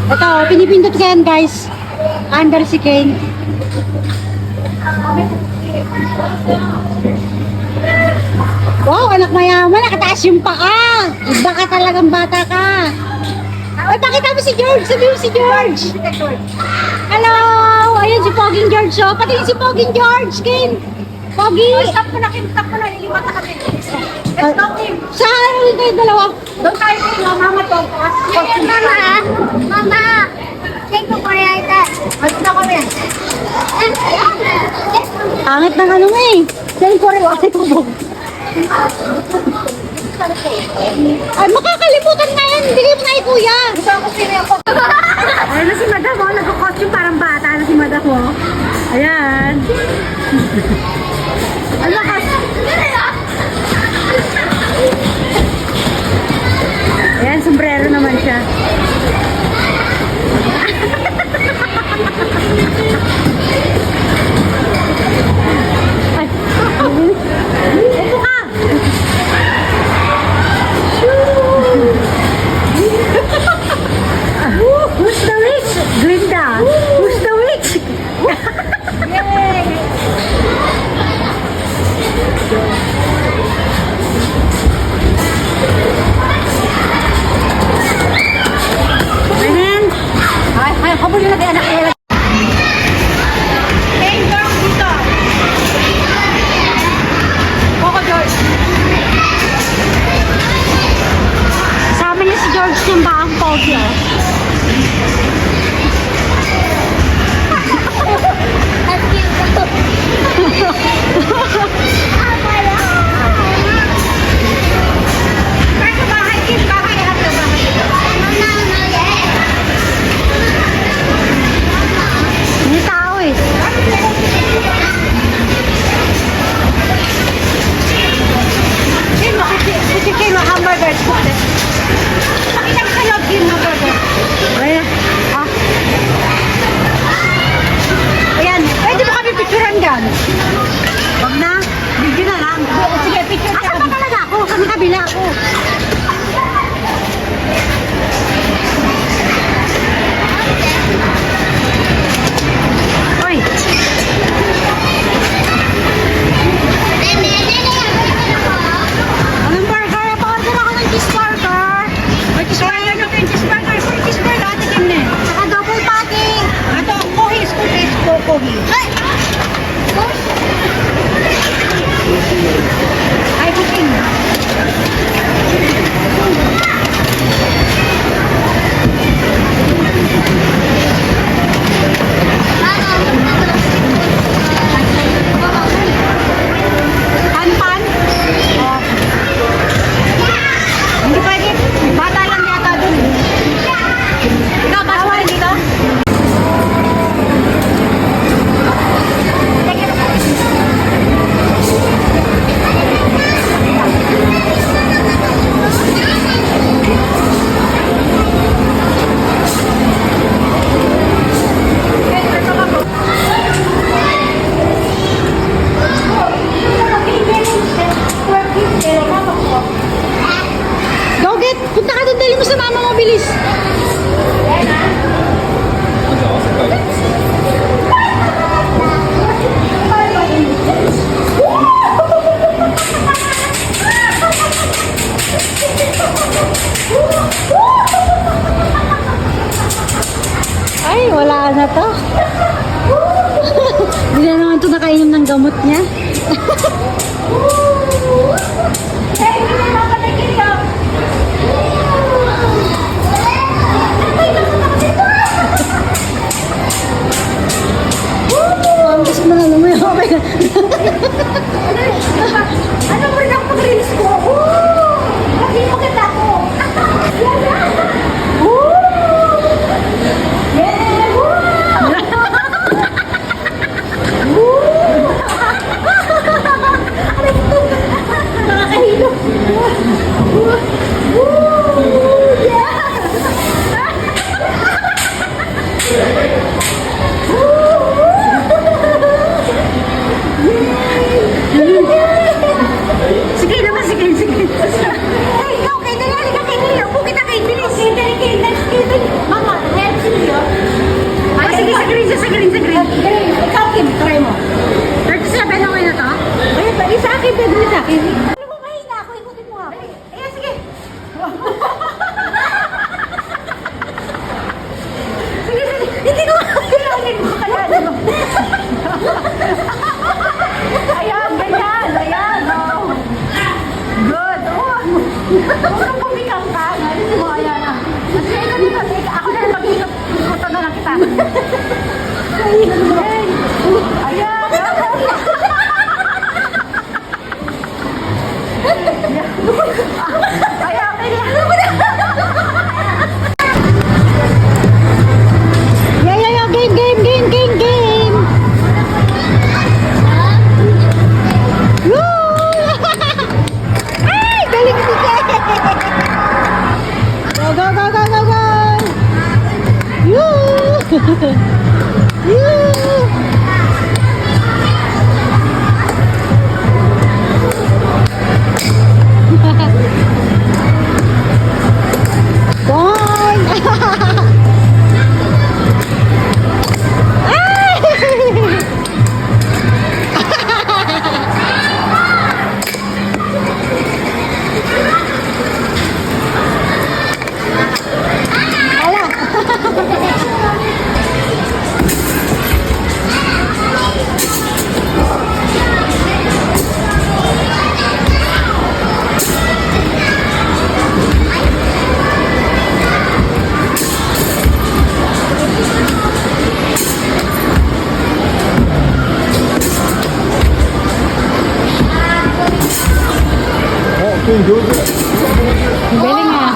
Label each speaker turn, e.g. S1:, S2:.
S1: Ito, pinipindot ko yan guys. Under si Kane. Wow, anak mayaman. Nakataas yung paa. Iba ka talagang bata ka. Ay, pakita mo si George. Sabi mo si George. Hello! Ayun si Poging George. Oh. Pati si Poging George, Kane. Pogi!
S2: Stop mo na, Kim. Stop mo na. Ilipat na kami. Let's go, Kim.
S1: Saan ulit tayo dalawa?
S2: Doon tayo kayo. Mama to.
S3: Mama, mama, take ko kaya ito.
S2: Let's go kami.
S1: Pangit ng ano nga eh. Dahil ko rin wakit ko. Ay, makakalimutan na yan. Hindi kayo na kuya.
S2: Gusto ako sino ako.
S1: Ayun na si Madam, oh. Nag-costume parang bata na si Madam, oh. Ayan. Ang lakas. Ayan, sombrero naman siya. Ay, upo ka. Who's the witch? Glinda. Who's the witch? Ayan. Ay, habol na natin anak nila.
S2: Hey, George, dito. Coco, George.
S1: Kasama niya si George yung baang pogi, oh.
S3: That's cute.
S2: Tayo sa bahay, Kim. Bahay, lahat ng bahay.
S1: May tao eh.
S2: Kim, kasi Kim, hamburger. Pakita ko sa loob, Kim, hamburger.
S1: Ayan. Ah. Ayan. Pwede mo kami picturean dyan. Wag na. Video na lang.
S2: Sige, picture ka.
S1: Asan ba talaga ako? Sa kabila ako. Oy. Anong burger? Pa-order ako ng cheeseburger.
S2: May cheeseburger na kayo, cheeseburger. Free cheeseburger, ate Kim na.
S1: Saka double patty.
S2: Ito, kohi, is kohi. Ay, cooking.
S1: Pan-pan. Oh.
S2: Hindi pwede. Bata lang yata dun. Ikaw, bawal dito?
S1: Go get. Punta ka doon. Dali mo sa mama mo. Bilis. Ay, wala na to. Hindi na naman ito nakainom ng gamot niya. Ang gusto mo na lumayo. Okay na.
S2: Ano mo rin ako pag-reels ko? Lagi mo kita ko.
S3: Ano
S2: Mama, help sila. Ay, sige, sa green, sa green, sa green. Ikaw, Kim, try mo. 37, okay na to? Ay, pwede sa akin, pwede sa akin. Alam mo, mahina ako, ikutin mo ako. Ay, sige. Sige, sige. Hindi ko kailangan mo kaya. Ayan, ganyan. Ayan, oh. Good. Oh. Huwag kang pumikang ka. Alis mo, ayan ah. Sige, ikaw dito. Ako na lang mag-ikot. Ikuto na lang kita. Ayan. Ayan, kailangan.
S1: Yeah. Game. Woo! Ay, galing si Jen! Go! Yoo! Boing! Galing ah.